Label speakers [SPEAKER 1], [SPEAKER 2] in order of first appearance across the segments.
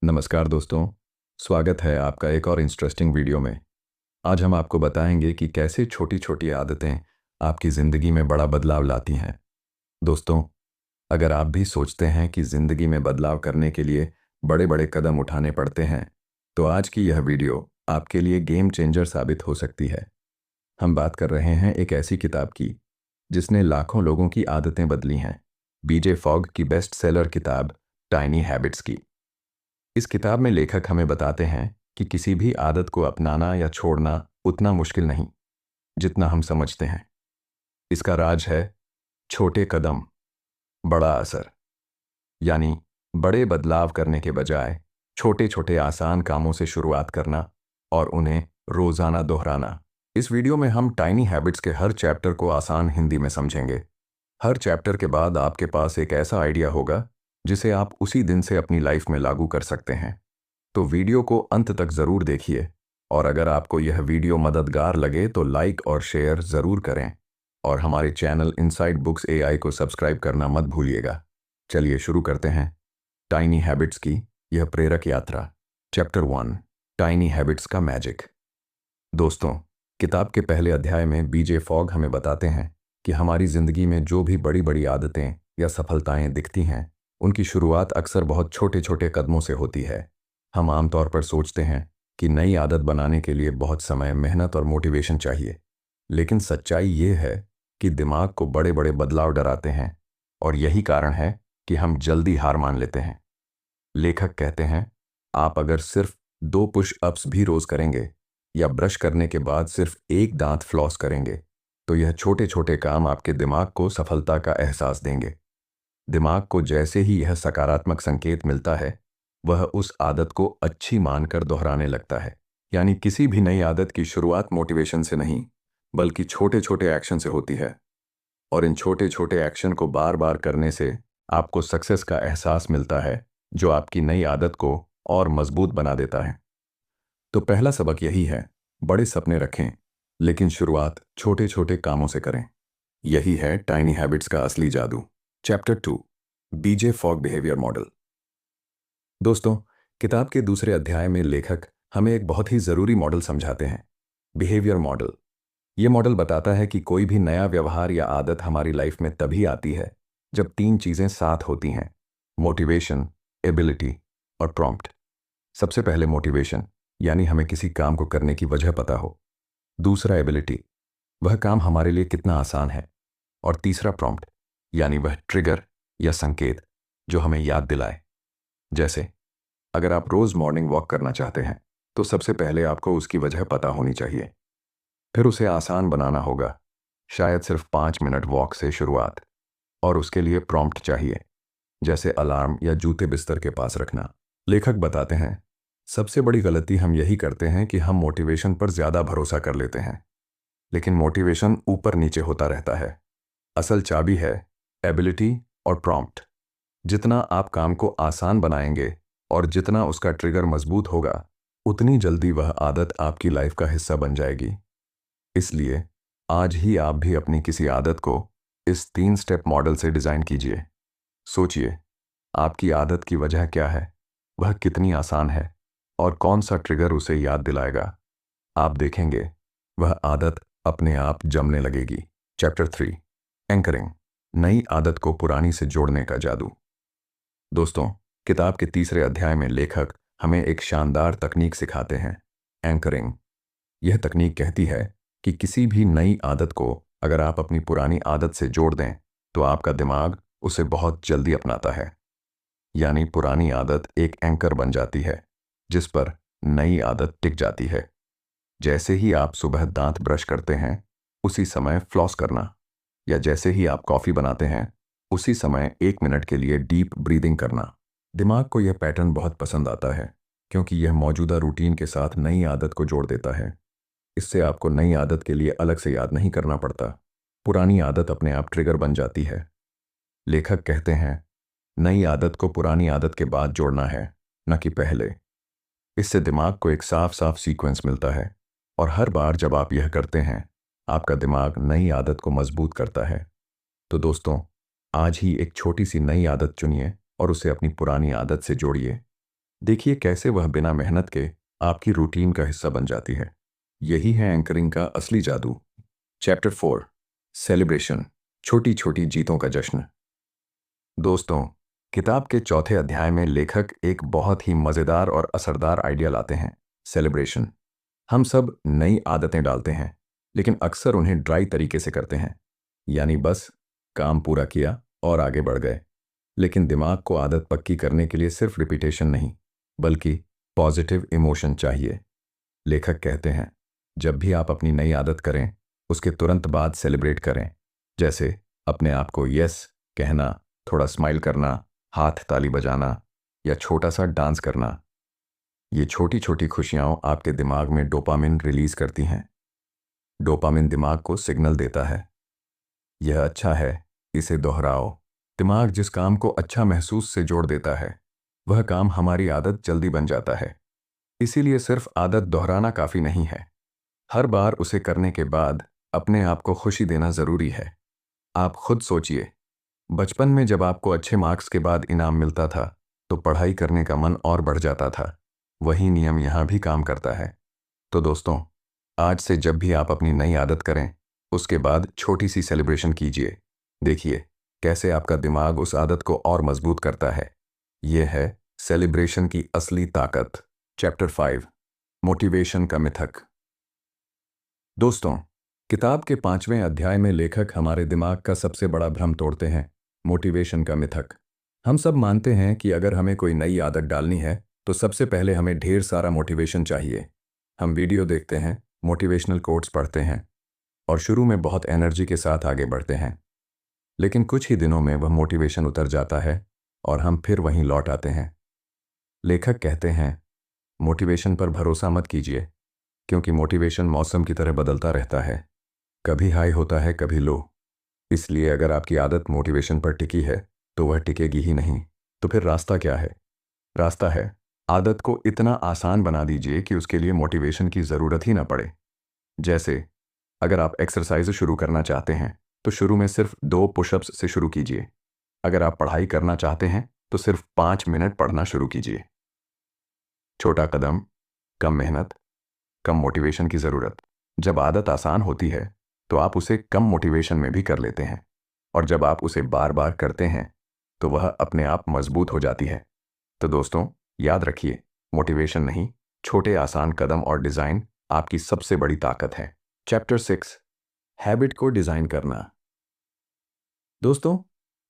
[SPEAKER 1] नमस्कार दोस्तों, स्वागत है आपका एक और इंटरेस्टिंग वीडियो में। आज हम आपको बताएंगे कि कैसे छोटी-छोटी आदतें आपकी ज़िंदगी में बड़ा बदलाव लाती हैं। दोस्तों, अगर आप भी सोचते हैं कि ज़िंदगी में बदलाव करने के लिए बड़े-बड़े कदम उठाने पड़ते हैं, तो आज की यह वीडियो आपके लिए गेम चेंजर साबित हो सकती है। हम बात कर रहे हैं एक ऐसी किताब की, जिसने लाखों लोगों की आदतें बदली हैं। बीजे फॉग की बेस्ट सेलर किताब टाइनी हैबिट्स की। इस किताब में लेखक हमें बताते हैं कि किसी भी आदत को अपनाना या छोड़ना उतना मुश्किल नहीं, जितना हम समझते हैं। इसका राज है छोटे कदम, बड़ा असर। यानी बड़े बदलाव करने के बजाय छोटे-छोटे आसान कामों से शुरुआत करना और उन्हें रोज़ाना दोहराना। इस वीडियो में हम टाइनी हैबिट्स के हर चैप्टर को आसान हिंदी में समझेंगे। हर चैप्टर के बाद आपके पास एक ऐसा आइडिया होगा, जिसे आप उसी दिन से अपनी लाइफ में लागू कर सकते हैं। तो वीडियो को अंत तक ज़रूर देखिए और अगर आपको यह वीडियो मददगार लगे तो लाइक और शेयर ज़रूर करें और हमारे चैनल इनसाइड बुक्स एआई को सब्सक्राइब करना मत भूलिएगा। चलिए शुरू करते हैं टाइनी हैबिट्स की यह प्रेरक यात्रा। चैप्टर 1, टाइनी हैबिट्स का मैजिक। दोस्तों, किताब के पहले अध्याय में बीजे फॉग हमें बताते हैं कि हमारी ज़िंदगी में जो भी बड़ी बड़ी आदतें या सफलताएं दिखती हैं, उनकी शुरुआत अक्सर बहुत छोटे छोटे कदमों से होती है। हम आमतौर पर सोचते हैं कि नई आदत बनाने के लिए बहुत समय, मेहनत और मोटिवेशन चाहिए, लेकिन सच्चाई ये है कि दिमाग को बड़े बड़े बदलाव डराते हैं और यही कारण है कि हम जल्दी हार मान लेते हैं। लेखक कहते हैं, आप अगर सिर्फ 2 पुश अप्स भी रोज करेंगे या ब्रश करने के बाद सिर्फ एक दांत फ्लॉस करेंगे, तो यह छोटे छोटे काम आपके दिमाग को सफलता का एहसास देंगे। दिमाग को जैसे ही यह सकारात्मक संकेत मिलता है, वह उस आदत को अच्छी मानकर दोहराने लगता है। यानी किसी भी नई आदत की शुरुआत मोटिवेशन से नहीं, बल्कि छोटे छोटे एक्शन से होती है और इन छोटे छोटे एक्शन को बार बार करने से आपको सक्सेस का एहसास मिलता है, जो आपकी नई आदत को और मजबूत बना देता है। तो पहला सबक यही है, बड़े सपने रखें, लेकिन शुरुआत छोटे छोटे कामों से करें। यही है टाइनी हैबिट्स का असली जादू। चैप्टर 2, बीजे फॉग बिहेवियर मॉडल। दोस्तों, किताब के दूसरे अध्याय में लेखक हमें एक बहुत ही ज़रूरी मॉडल समझाते हैं, बिहेवियर मॉडल। ये मॉडल बताता है कि कोई भी नया व्यवहार या आदत हमारी लाइफ में तभी आती है जब 3 चीज़ें साथ होती हैं, मोटिवेशन, एबिलिटी और प्रॉम्प्ट। सबसे पहले मोटिवेशन, यानी हमें किसी काम को करने की वजह पता हो। दूसरा एबिलिटी, वह काम हमारे लिए कितना आसान है। और तीसरा प्रॉम्प्ट, यानी वह ट्रिगर या संकेत जो हमें याद दिलाए। जैसे अगर आप रोज़ मॉर्निंग वॉक करना चाहते हैं, तो सबसे पहले आपको उसकी वजह पता होनी चाहिए। फिर उसे आसान बनाना होगा, शायद सिर्फ 5 मिनट वॉक से शुरुआत। और उसके लिए प्रॉम्प्ट चाहिए, जैसे अलार्म या जूते बिस्तर के पास रखना। लेखक बताते हैं, सबसे बड़ी गलती हम यही करते हैं कि हम मोटिवेशन पर ज़्यादा भरोसा कर लेते हैं, लेकिन मोटिवेशन ऊपर नीचे होता रहता है। असल चाबी है एबिलिटी और प्रॉम्प्ट। जितना आप काम को आसान बनाएंगे और जितना उसका ट्रिगर मजबूत होगा, उतनी जल्दी वह आदत आपकी लाइफ का हिस्सा बन जाएगी। इसलिए आज ही आप भी अपनी किसी आदत को इस 3 स्टेप मॉडल से डिज़ाइन कीजिए। सोचिए, आपकी आदत की वजह क्या है, वह कितनी आसान है और कौन सा ट्रिगर उसे याद दिलाएगा। आप देखेंगे, वह आदत अपने आप जमने लगेगी। चैप्टर 3, एंकरिंग, नई आदत को पुरानी से जोड़ने का जादू। दोस्तों, किताब के तीसरे अध्याय में लेखक हमें एक शानदार तकनीक सिखाते हैं, एंकरिंग। यह तकनीक कहती है कि किसी भी नई आदत को अगर आप अपनी पुरानी आदत से जोड़ दें, तो आपका दिमाग उसे बहुत जल्दी अपनाता है। यानी पुरानी आदत एक एंकर बन जाती है, जिस पर नई आदत टिक जाती है। जैसे ही आप सुबह दांत ब्रश करते हैं, उसी समय फ्लॉस करना, या जैसे ही आप कॉफ़ी बनाते हैं, उसी समय 1 मिनट के लिए डीप ब्रीदिंग करना। दिमाग को यह पैटर्न बहुत पसंद आता है, क्योंकि यह मौजूदा रूटीन के साथ नई आदत को जोड़ देता है। इससे आपको नई आदत के लिए अलग से याद नहीं करना पड़ता। पुरानी आदत अपने आप ट्रिगर बन जाती है। लेखक कहते हैं, नई आदत को पुरानी आदत के बाद जोड़ना है, न कि पहले। इससे दिमाग को एक साफ साफ सीक्वेंस मिलता है और हर बार जब आप यह करते हैं, आपका दिमाग नई आदत को मजबूत करता है। तो दोस्तों, आज ही एक छोटी सी नई आदत चुनिए और उसे अपनी पुरानी आदत से जोड़िए। देखिए कैसे वह बिना मेहनत के आपकी रूटीन का हिस्सा बन जाती है। यही है एंकरिंग का असली जादू। चैप्टर 4, सेलिब्रेशन, छोटी छोटी जीतों का जश्न। दोस्तों, किताब के चौथे अध्याय में लेखक एक बहुत ही मज़ेदार और असरदार आइडिया लाते हैं, सेलिब्रेशन। हम सब नई आदतें डालते हैं, लेकिन अक्सर उन्हें ड्राई तरीके से करते हैं, यानी बस काम पूरा किया और आगे बढ़ गए। लेकिन दिमाग को आदत पक्की करने के लिए सिर्फ रिपीटेशन नहीं, बल्कि पॉजिटिव इमोशन चाहिए। लेखक कहते हैं, जब भी आप अपनी नई आदत करें, उसके तुरंत बाद सेलिब्रेट करें। जैसे अपने आप को यस कहना, थोड़ा स्माइल करना, हाथ ताली बजाना या छोटा सा डांस करना। ये छोटी छोटी खुशियाँ आपके दिमाग में डोपामिन रिलीज करती हैं। डोपामिन दिमाग को सिग्नल देता है, यह अच्छा है, इसे दोहराओ। दिमाग जिस काम को अच्छा महसूस से जोड़ देता है, वह काम हमारी आदत जल्दी बन जाता है। इसीलिए सिर्फ आदत दोहराना काफ़ी नहीं है, हर बार उसे करने के बाद अपने आप को खुशी देना ज़रूरी है। आप खुद सोचिए, बचपन में जब आपको अच्छे मार्क्स के बाद इनाम मिलता था, तो पढ़ाई करने का मन और बढ़ जाता था। वही नियम यहाँ भी काम करता है। तो दोस्तों, आज से जब भी आप अपनी नई आदत करें, उसके बाद छोटी सी सेलिब्रेशन कीजिए। देखिए कैसे आपका दिमाग उस आदत को और मजबूत करता है। यह है सेलिब्रेशन की असली ताकत। चैप्टर 5, मोटिवेशन का मिथक। दोस्तों, किताब के 5वें अध्याय में लेखक हमारे दिमाग का सबसे बड़ा भ्रम तोड़ते हैं, मोटिवेशन का मिथक। हम सब मानते हैं कि अगर हमें कोई नई आदत डालनी है, तो सबसे पहले हमें ढेर सारा मोटिवेशन चाहिए। हम वीडियो देखते हैं, मोटिवेशनल कोट्स पढ़ते हैं और शुरू में बहुत एनर्जी के साथ आगे बढ़ते हैं। लेकिन कुछ ही दिनों में वह मोटिवेशन उतर जाता है और हम फिर वहीं लौट आते हैं। लेखक कहते हैं, मोटिवेशन पर भरोसा मत कीजिए, क्योंकि मोटिवेशन मौसम की तरह बदलता रहता है। कभी हाई होता है, कभी लो। इसलिए अगर आपकी आदत मोटिवेशन पर टिकी है, तो वह टिकेगी ही नहीं। तो फिर रास्ता क्या है? रास्ता है, आदत को इतना आसान बना दीजिए कि उसके लिए मोटिवेशन की ज़रूरत ही ना पड़े। जैसे अगर आप एक्सरसाइज शुरू करना चाहते हैं, तो शुरू में सिर्फ 2 पुशअप्स से शुरू कीजिए। अगर आप पढ़ाई करना चाहते हैं, तो सिर्फ 5 मिनट पढ़ना शुरू कीजिए। छोटा कदम, कम मेहनत, कम मोटिवेशन की ज़रूरत। जब आदत आसान होती है, तो आप उसे कम मोटिवेशन में भी कर लेते हैं, और जब आप उसे बार बार करते हैं, तो वह अपने आप मजबूत हो जाती है। तो दोस्तों, याद रखिए, मोटिवेशन नहीं, छोटे आसान कदम और डिज़ाइन आपकी सबसे बड़ी ताकत है। चैप्टर 6, हैबिट को डिज़ाइन करना। दोस्तों,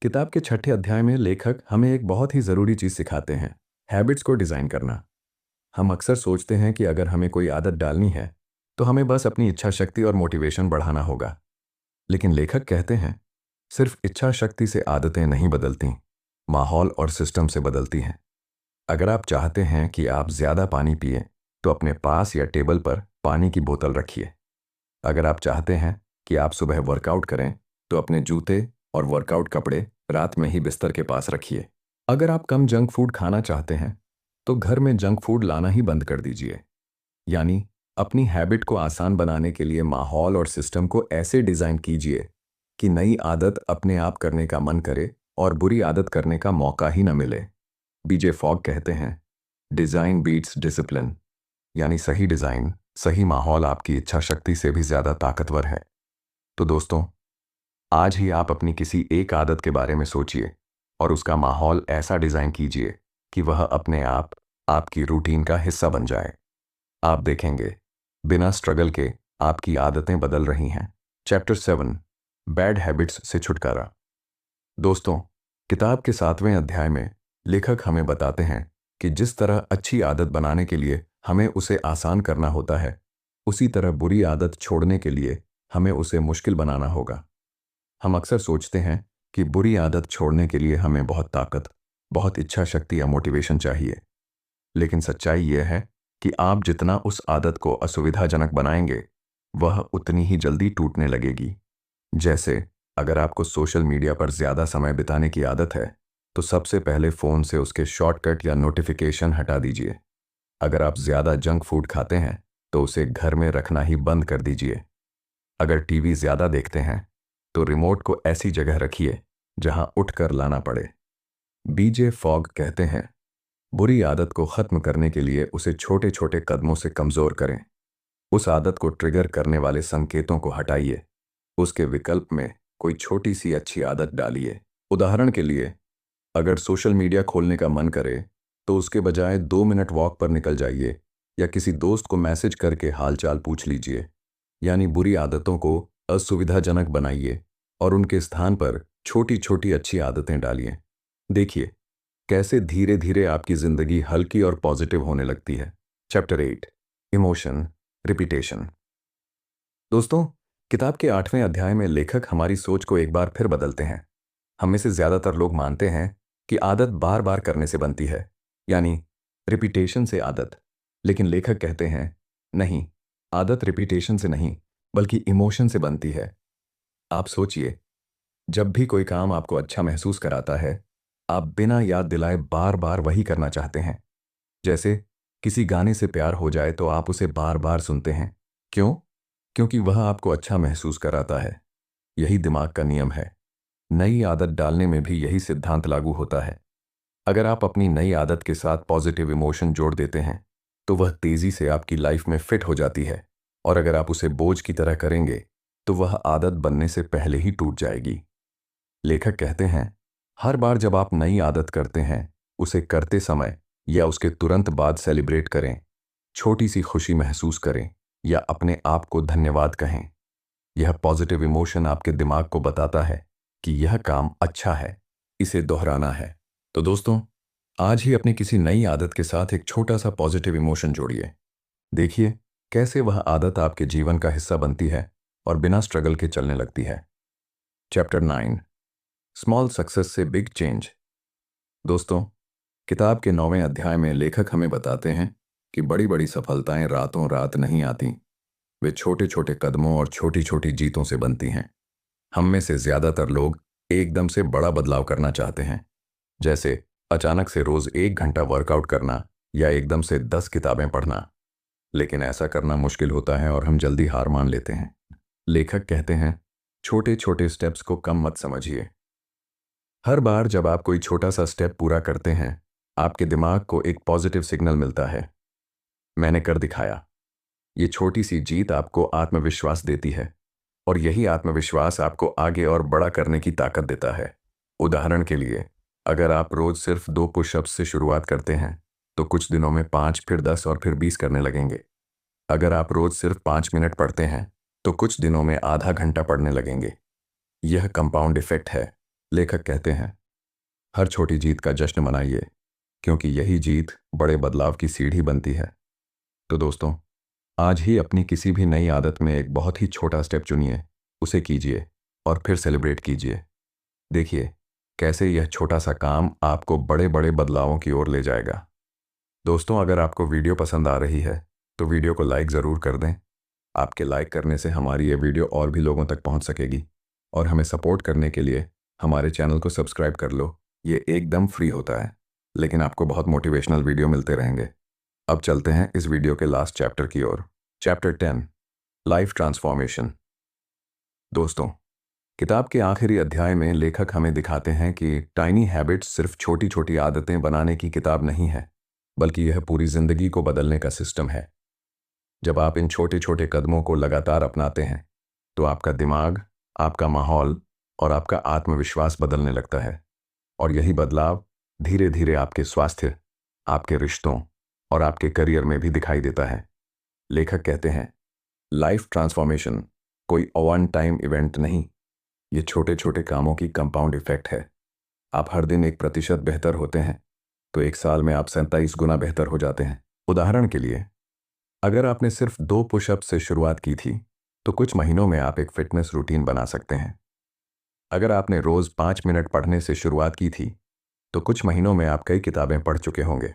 [SPEAKER 1] किताब के 6ठे अध्याय में लेखक हमें एक बहुत ही ज़रूरी चीज़ सिखाते हैं, हैबिट्स को डिज़ाइन करना। हम अक्सर सोचते हैं कि अगर हमें कोई आदत डालनी है, तो हमें बस अपनी इच्छा शक्ति और मोटिवेशन बढ़ाना होगा। लेकिन लेखक कहते हैं, सिर्फ इच्छा शक्ति से आदतें नहीं बदलती, माहौल और सिस्टम से बदलती हैं। अगर आप चाहते हैं कि आप ज़्यादा पानी पिए, तो अपने पास या टेबल पर पानी की बोतल रखिए। अगर आप चाहते हैं कि आप सुबह वर्कआउट करें, तो अपने जूते और वर्कआउट कपड़े रात में ही बिस्तर के पास रखिए। अगर आप कम जंक फूड खाना चाहते हैं, तो घर में जंक फूड लाना ही बंद कर दीजिए। यानी अपनी हैबिट को आसान बनाने के लिए माहौल और सिस्टम को ऐसे डिज़ाइन कीजिए कि नई आदत अपने आप करने का मन करे और बुरी आदत करने का मौका ही न मिले। बीजे फॉग कहते हैं, डिज़ाइन बीट्स डिसिप्लिन। यानी सही डिज़ाइन, सही माहौल आपकी इच्छा शक्ति से भी ज़्यादा ताकतवर है। तो दोस्तों, आज ही आप अपनी किसी एक आदत के बारे में सोचिए और उसका माहौल ऐसा डिज़ाइन कीजिए कि वह अपने आप आपकी रूटीन का हिस्सा बन जाए। आप देखेंगे, बिना स्ट्रगल के आपकी आदतें बदल रही हैं। चैप्टर 7, बैड हैबिट्स से छुटकारा। दोस्तों, किताब के 7वें अध्याय में लेखक हमें बताते हैं कि जिस तरह अच्छी आदत बनाने के लिए हमें उसे आसान करना होता है, उसी तरह बुरी आदत छोड़ने के लिए हमें उसे मुश्किल बनाना होगा। हम अक्सर सोचते हैं कि बुरी आदत छोड़ने के लिए हमें बहुत ताकत, बहुत इच्छा शक्ति या मोटिवेशन चाहिए। लेकिन सच्चाई यह है कि आप जितना उस आदत को असुविधाजनक बनाएंगे, वह उतनी ही जल्दी टूटने लगेगी। जैसे अगर आपको सोशल मीडिया पर ज़्यादा समय बिताने की आदत है, तो सबसे पहले फ़ोन से उसके शॉर्टकट या नोटिफिकेशन हटा दीजिए। अगर आप ज़्यादा जंक फूड खाते हैं, तो उसे घर में रखना ही बंद कर दीजिए। अगर टीवी ज़्यादा देखते हैं, तो रिमोट को ऐसी जगह रखिए जहां उठकर लाना पड़े। बीजे फॉग कहते हैं, बुरी आदत को खत्म करने के लिए उसे छोटे छोटे कदमों से कमजोर करें। उस आदत को ट्रिगर करने वाले संकेतों को हटाइए। उसके विकल्प में कोई छोटी सी अच्छी आदत डालिए। उदाहरण के लिए, अगर सोशल मीडिया खोलने का मन करे तो उसके बजाय 2 मिनट वॉक पर निकल जाइए या किसी दोस्त को मैसेज करके हालचाल पूछ लीजिए। यानी बुरी आदतों को असुविधाजनक बनाइए और उनके स्थान पर छोटी छोटी अच्छी आदतें डालिए। देखिए कैसे धीरे धीरे आपकी जिंदगी हल्की और पॉजिटिव होने लगती है। Chapter 8, emotion repetition. दोस्तों, किताब के 8वें अध्याय में लेखक हमारी सोच को एक बार फिर बदलते हैं। हम में से ज्यादातर लोग मानते हैं कि आदत बार बार करने से बनती है, यानी रिपीटेशन से आदत। लेकिन लेखक कहते हैं नहीं, आदत रिपीटेशन से नहीं बल्कि इमोशन से बनती है। आप सोचिए, जब भी कोई काम आपको अच्छा महसूस कराता है, आप बिना याद दिलाए बार बार वही करना चाहते हैं। जैसे किसी गाने से प्यार हो जाए तो आप उसे बार बार सुनते हैं। क्यों? क्योंकि वह आपको अच्छा महसूस कराता है। यही दिमाग का नियम है। नई आदत डालने में भी यही सिद्धांत लागू होता है। अगर आप अपनी नई आदत के साथ पॉजिटिव इमोशन जोड़ देते हैं तो वह तेजी से आपकी लाइफ में फिट हो जाती है, और अगर आप उसे बोझ की तरह करेंगे तो वह आदत बनने से पहले ही टूट जाएगी। लेखक कहते हैं हर बार जब आप नई आदत करते हैं, उसे करते समय या उसके तुरंत बाद सेलिब्रेट करें, छोटी सी खुशी महसूस करें या अपने आप को धन्यवाद कहें। यह पॉजिटिव इमोशन आपके दिमाग को बताता है कि यह काम अच्छा है, इसे दोहराना है। तो दोस्तों, आज ही अपनी किसी नई आदत के साथ एक छोटा सा पॉजिटिव इमोशन जोड़िए। देखिए कैसे वह आदत आपके जीवन का हिस्सा बनती है और बिना स्ट्रगल के चलने लगती है। चैप्टर 9, स्मॉल सक्सेस से बिग चेंज। दोस्तों, किताब के 9वें अध्याय में लेखक हमें बताते हैं कि बड़ी बड़ी सफलताएं रातों रात नहीं आती। वे छोटे छोटे कदमों और छोटी छोटी जीतों से बनती हैं। हम में से ज्यादातर लोग एकदम से बड़ा बदलाव करना चाहते हैं, जैसे अचानक से रोज 1 घंटा वर्कआउट करना या एकदम से 10 किताबें पढ़ना। लेकिन ऐसा करना मुश्किल होता है और हम जल्दी हार मान लेते हैं। लेखक कहते हैं छोटे छोटे स्टेप्स को कम मत समझिए। हर बार जब आप कोई छोटा सा स्टेप पूरा करते हैं, आपके दिमाग को एक पॉजिटिव सिग्नल मिलता है, मैंने कर दिखाया। ये छोटी सी जीत आपको आत्मविश्वास देती है और यही आत्मविश्वास आपको आगे और बड़ा करने की ताकत देता है। उदाहरण के लिए, अगर आप रोज सिर्फ 2 पुशअप्स से शुरुआत करते हैं तो कुछ दिनों में 5, फिर 10 और फिर 20 करने लगेंगे। अगर आप रोज सिर्फ 5 मिनट पढ़ते हैं तो कुछ दिनों में आधा घंटा पढ़ने लगेंगे। यह कंपाउंड इफेक्ट है। लेखक कहते हैं हर छोटी जीत का जश्न मनाइए, क्योंकि यही जीत बड़े बदलाव की सीढ़ी बनती है। तो दोस्तों, आज ही अपनी किसी भी नई आदत में एक बहुत ही छोटा स्टेप चुनिए, उसे कीजिए और फिर सेलिब्रेट कीजिए। देखिए कैसे यह छोटा सा काम आपको बड़े बड़े बदलावों की ओर ले जाएगा। दोस्तों, अगर आपको वीडियो पसंद आ रही है तो वीडियो को लाइक ज़रूर कर दें। आपके लाइक करने से हमारी ये वीडियो और भी लोगों तक पहुंच सकेगी, और हमें सपोर्ट करने के लिए हमारे चैनल को सब्सक्राइब कर लो। ये एकदम फ्री होता है, लेकिन आपको बहुत मोटिवेशनल वीडियो मिलते रहेंगे। अब चलते हैं इस वीडियो के लास्ट चैप्टर की ओर। Chapter 10, life transformation. दोस्तों, किताब के आखिरी अध्याय में लेखक हमें दिखाते हैं कि टाइनी हैबिट्स सिर्फ छोटी छोटी आदतें बनाने की किताब नहीं है, बल्कि यह पूरी जिंदगी को बदलने का सिस्टम है। जब आप इन छोटे छोटे कदमों को लगातार अपनाते हैं तो आपका दिमाग, आपका माहौल और आपका आत्मविश्वास बदलने लगता है, और यही बदलाव धीरे धीरे आपके स्वास्थ्य, आपके रिश्तों और आपके करियर में भी दिखाई देता है। लेखक कहते हैं लाइफ ट्रांसफॉर्मेशन कोई वन टाइम इवेंट नहीं, ये छोटे छोटे कामों की कंपाउंड इफेक्ट है। आप हर दिन 1% बेहतर होते हैं तो एक साल में आप 27 गुना बेहतर हो जाते हैं। उदाहरण के लिए, अगर आपने सिर्फ 2 पुशअप से शुरुआत की थी तो कुछ महीनों में आप एक फिटनेस रूटीन बना सकते हैं। अगर आपने रोज 5 मिनट पढ़ने से शुरुआत की थी तो कुछ महीनों में आप कई किताबें पढ़ चुके होंगे।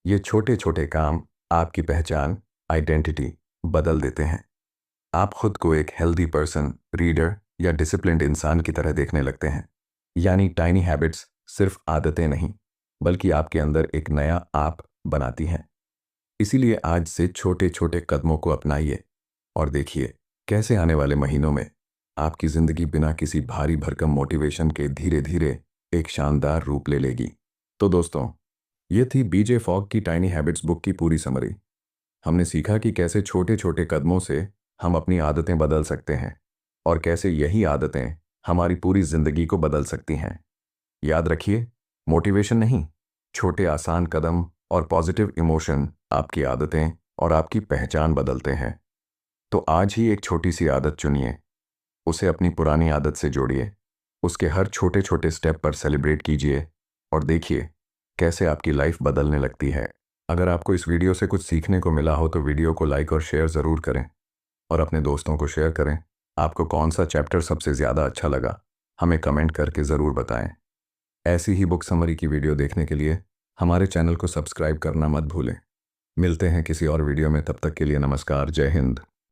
[SPEAKER 1] ये छोटे छोटे काम आपकी पहचान, आइडेंटिटी बदल देते हैं। आप खुद को एक हेल्दी पर्सन, रीडर या डिसिप्लिन्ड इंसान की तरह देखने लगते हैं। यानी टाइनी हैबिट्स सिर्फ आदतें नहीं, बल्कि आपके अंदर एक नया आप बनाती हैं। इसीलिए आज से छोटे छोटे कदमों को अपनाइए और देखिए कैसे आने वाले महीनों में आपकी ज़िंदगी बिना किसी भारी भरकम मोटिवेशन के धीरे धीरे एक शानदार रूप ले लेगी। तो दोस्तों, ये थी बीजे फॉग की टाइनी हैबिट्स बुक की पूरी समरी। हमने सीखा कि कैसे छोटे छोटे कदमों से हम अपनी आदतें बदल सकते हैं और कैसे यही आदतें हमारी पूरी जिंदगी को बदल सकती हैं। याद रखिए, मोटिवेशन नहीं, छोटे आसान कदम और पॉजिटिव इमोशन आपकी आदतें और आपकी पहचान बदलते हैं। तो आज ही एक छोटी सी आदत चुनिए, उसे अपनी पुरानी आदत से जोड़िए, उसके हर छोटे छोटे स्टेप पर सेलिब्रेट कीजिए और देखिए कैसे आपकी लाइफ बदलने लगती है। अगर आपको इस वीडियो से कुछ सीखने को मिला हो तो वीडियो को लाइक और शेयर ज़रूर करें और अपने दोस्तों को शेयर करें। आपको कौन सा चैप्टर सबसे ज़्यादा अच्छा लगा, हमें कमेंट करके ज़रूर बताएं। ऐसी ही बुक समरी की वीडियो देखने के लिए हमारे चैनल को सब्सक्राइब करना मत भूलें। मिलते हैं किसी और वीडियो में, तब तक के लिए नमस्कार, जय हिंद।